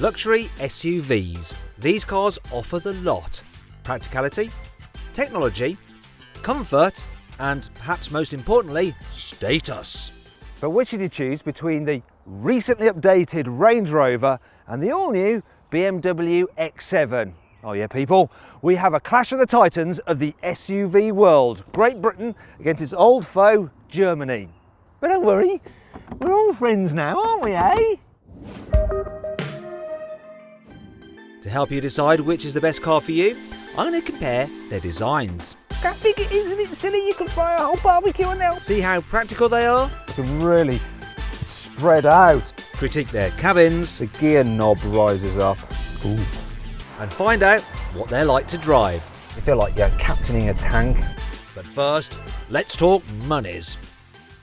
Luxury SUVs. These cars offer the lot. Practicality, technology, comfort, and perhaps most importantly, status. But which did you choose between the recently updated Range Rover and the all-new BMW X7? Oh yeah, people, we have a clash of the titans of the SUV world. Great Britain against its old foe, Germany. But don't worry, we're all friends now, aren't we, eh? To help you decide which is the best car for you, I'm going to compare their designs. How big it is, isn't it silly? You can fry a whole barbecue on there. See how practical they are? You can really spread out. Critique their cabins. The gear knob rises up. Ooh. And find out what they're like to drive. You feel like you're captaining a tank. But first, let's talk monies.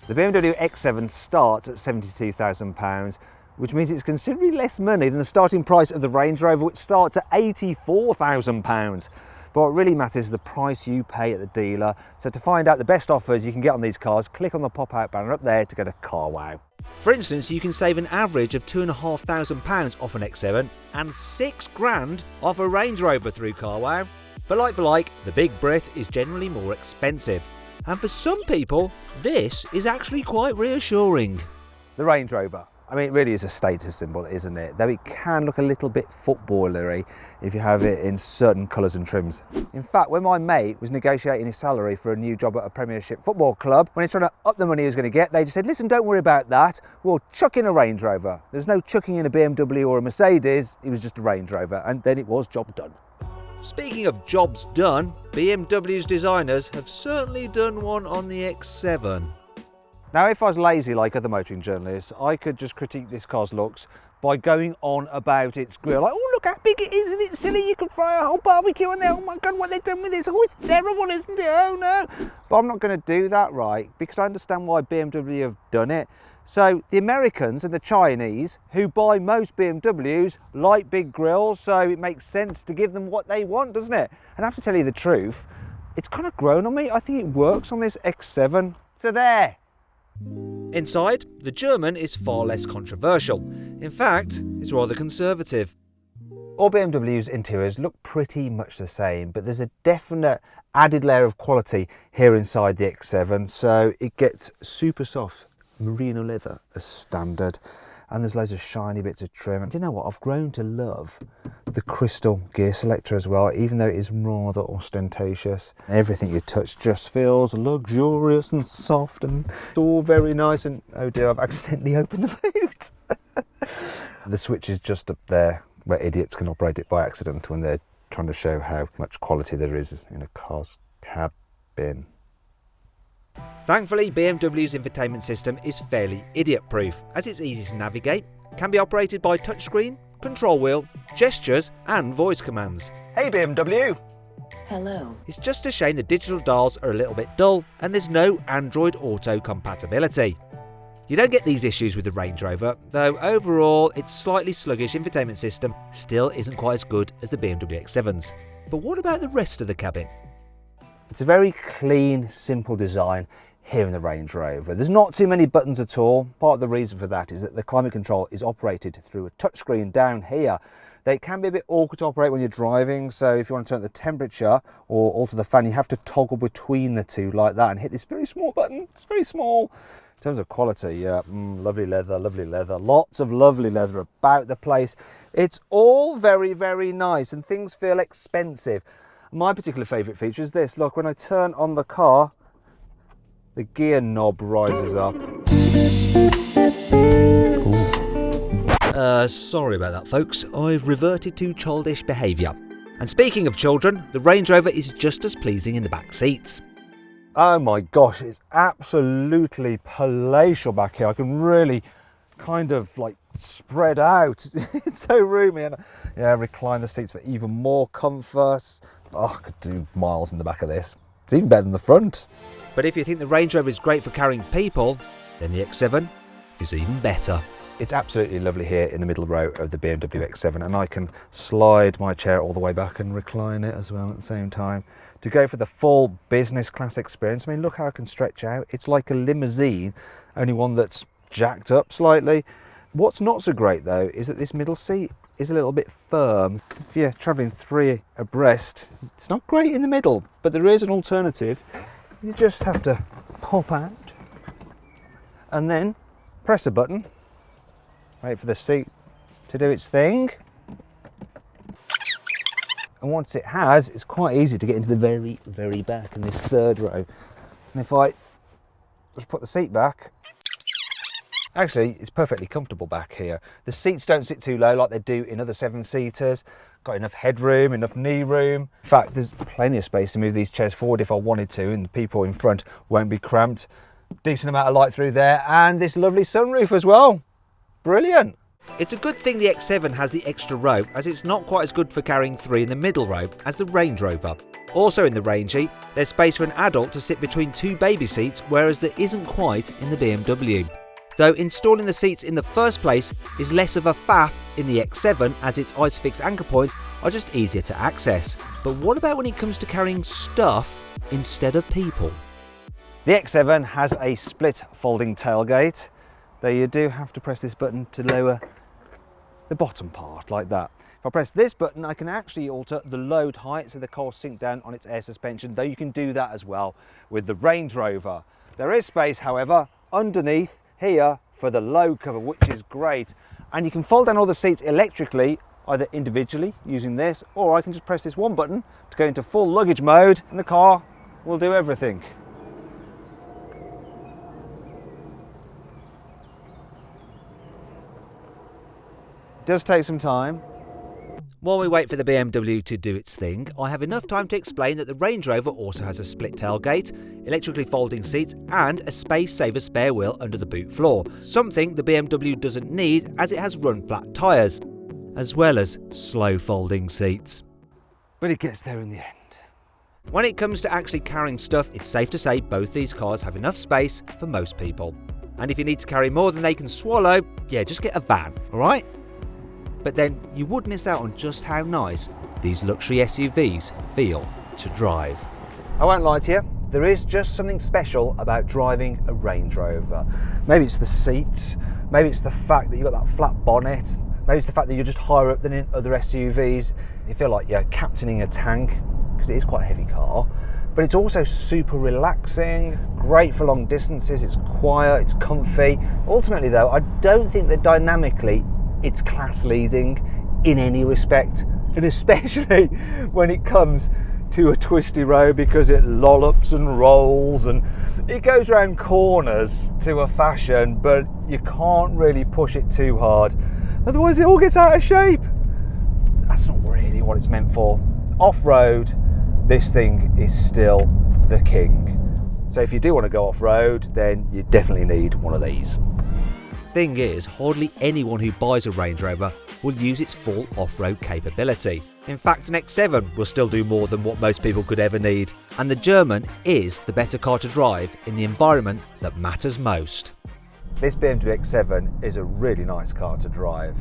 The BMW X7 starts at £72,000, which means it's considerably less money than the starting price of the Range Rover, which starts at £84,000. But what really matters is the price you pay at the dealer. So to find out the best offers you can get on these cars, click on the pop-out banner up there to go to CarWow. For instance, you can save an average of £2,500 off an X7 and £6,000 off a Range Rover through CarWow. But like for like, the Big Brit is generally more expensive. And for some people, this is actually quite reassuring. The Range Rover. I mean, it really is a status symbol, isn't it? Though it can look a little bit footballery if you have it in certain colours and trims. In fact, when my mate was negotiating his salary for a new job at a Premiership football club, when he's trying to up the money he was going to get, they just said, listen, don't worry about that. We'll chuck in a Range Rover. There's no chucking in a BMW or a Mercedes. It was just a Range Rover. And then it was job done. Speaking of jobs done, BMW's designers have certainly done one on the X7. Now, if I was lazy like other motoring journalists, I could just critique this car's looks by going on about its grille. Like, oh, look how big it is, isn't it silly? You can fry a whole barbecue on there. Oh my God, what they've done with this. Oh, it's terrible, isn't it? Oh no. But I'm not going to do that, right? Because I understand why BMW have done it. So the Americans and the Chinese, who buy most BMWs, like big grills, so it makes sense to give them what they want, doesn't it? And I have to tell you the truth, it's kind of grown on me. I think it works on this X7. So there. Inside, the German is far less controversial. In fact, it's rather conservative. All BMW's interiors look pretty much the same, but there's a definite added layer of quality here inside the X7, so it gets super soft merino leather as standard, and there's loads of shiny bits of trim. And do you know what? I've grown to love the crystal gear selector as well, even though it is rather ostentatious. Everything you touch just feels luxurious and soft, and it's all very nice. And oh dear, I've accidentally opened the boot. The switch is just up there where idiots can operate it by accident when they're trying to show how much quality there is in a car's cabin. Thankfully, BMW's infotainment system is fairly idiot-proof, as it's easy to navigate, can be operated by touchscreen, control wheel, gestures and voice commands. Hey BMW! Hello. It's just a shame the digital dials are a little bit dull and there's no Android Auto compatibility. You don't get these issues with the Range Rover, though overall its slightly sluggish infotainment system still isn't quite as good as the BMW X7's. But what about the rest of the cabin? It's a very clean, simple design here in the Range Rover. There's not too many buttons at all. Part of the reason for that is that the climate control is operated through a touchscreen down here. They can be a bit awkward to operate when you're driving, so if you want to turn the temperature or alter the fan, you have to toggle between the two like that and hit this very small button. It's very small. In terms of quality, yeah, lovely leather, lots of lovely leather about the place. It's all very, very nice and things feel expensive. My particular favourite feature is this. Look, when I turn on the car, the gear knob rises up. Sorry about that, folks. I've reverted to childish behaviour. And speaking of children, the Range Rover is just as pleasing in the back seats. Oh my gosh, it's absolutely palatial back here. I can really kind of like spread out. It's so roomy, and yeah, recline the seats for even more comfort. Oh, I could do miles in the back of this. It's even better than the front. But if you think the Range Rover is great for carrying people, then the X7 is even better. It's absolutely lovely here in the middle row of the BMW X7, and I can slide my chair all the way back and recline it as well at the same time. To go for the full business class experience, I mean, look how I can stretch out. It's like a limousine, only one that's jacked up slightly. What's not so great though is that this middle seat is a little bit firm. If you're travelling 3 abreast, it's not great in the middle, but there is an alternative. You just have to pop out and then press a button, wait for the seat to do its thing. And once it has, it's quite easy to get into the very, very back in this 3rd row. And if I just put the seat back, actually, it's perfectly comfortable back here. The seats don't sit too low like they do in other 7-seaters. Got enough headroom, enough knee room. In fact, there's plenty of space to move these chairs forward if I wanted to, and the people in front won't be cramped. Decent amount of light through there, and this lovely sunroof as well. Brilliant. It's a good thing the X7 has the extra row, as it's not quite as good for carrying 3 in the middle row as the Range Rover. Also in the Rangey, there's space for an adult to sit between 2 baby seats, whereas there isn't quite in the BMW. Though installing the seats in the first place is less of a faff in the X7, as its ISOFIX anchor points are just easier to access. But what about when it comes to carrying stuff instead of people? The X7 has a split folding tailgate, though you do have to press this button to lower the bottom part like that. If I press this button, I can actually alter the load height so the car will sink down on its air suspension, though you can do that as well with the Range Rover. There is space, however, underneath here for the low cover, which is great. And you can fold down all the seats electrically, either individually using this, or I can just press this one button to go into full luggage mode and the car will do everything. It does take some time. While we wait for the BMW to do its thing, I have enough time to explain that the Range Rover also has a split tailgate, electrically folding seats and a space-saver spare wheel under the boot floor, something the BMW doesn't need as it has run-flat tyres, as well as slow folding seats. But it gets there in the end. When it comes to actually carrying stuff, it's safe to say both these cars have enough space for most people. And if you need to carry more than they can swallow, yeah, just get a van, alright? But then you would miss out on just how nice these luxury SUVs feel to drive. I won't lie to you, there is just something special about driving a Range Rover. Maybe it's the seats, maybe it's the fact that you've got that flat bonnet, maybe it's the fact that you're just higher up than in other SUVs. You feel like you're captaining a tank, because it is quite a heavy car. But it's also super relaxing, great for long distances, it's quiet, it's comfy. Ultimately though, I don't think that dynamically it's class leading in any respect, and especially when it comes to a twisty road, because it lollops and rolls and it goes around corners to a fashion, but you can't really push it too hard, otherwise it all gets out of shape. That's not really what it's meant for. Off-road, this thing is still the king. So if you do want to go off-road, then you definitely need one of these. Thing is, hardly anyone who buys a Range Rover will use its full off-road capability. In fact, an X7 will still do more than what most people could ever need, and the German is the better car to drive in the environment that matters most. This BMW X7 is a really nice car to drive.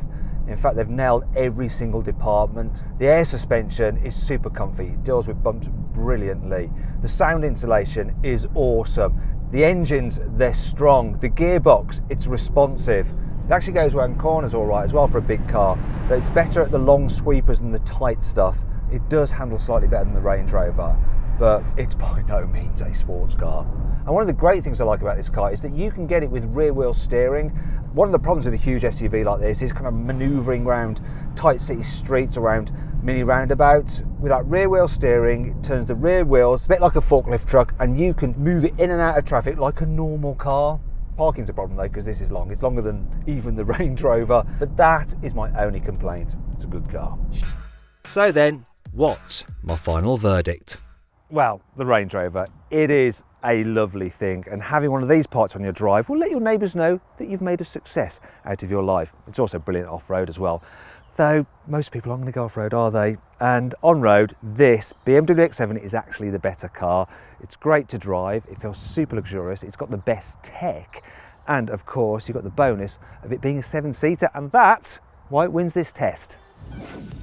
In fact, they've nailed every single department. The air suspension is super comfy, it deals with bumps brilliantly. The sound insulation is awesome. The engines, they're strong. The gearbox, it's responsive. It actually goes around corners all right as well for a big car, but it's better at the long sweepers and the tight stuff. It does handle slightly better than the Range Rover, but it's by no means a sports car. And one of the great things I like about this car is that you can get it with rear wheel steering. One of the problems with a huge SUV like this is kind of manoeuvring around tight city streets, around mini roundabouts. With that rear wheel steering, it turns the rear wheels a bit like a forklift truck, and you can move it in and out of traffic like a normal car. Parking's a problem though, because this is long. It's longer than even the Range Rover, but that is my only complaint. It's a good car. So then, what's my final verdict? Well, the Range Rover, it is a lovely thing, and having one of these parts on your drive will let your neighbours know that you've made a success out of your life. It's also brilliant off-road as well, though most people aren't going to go off-road, are they? And on-road, this BMW X7 is actually the better car. It's great to drive, it feels super luxurious, it's got the best tech, and of course you've got the bonus of it being a 7-seater, and that's why it wins this test.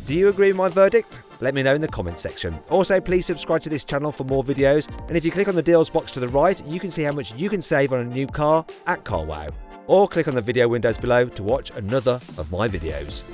Do you agree with my verdict? Let me know in the comments section. Also, please subscribe to this channel for more videos, and if you click on the deals box to the right, you can see how much you can save on a new car at CarWow. Or click on the video windows below to watch another of my videos.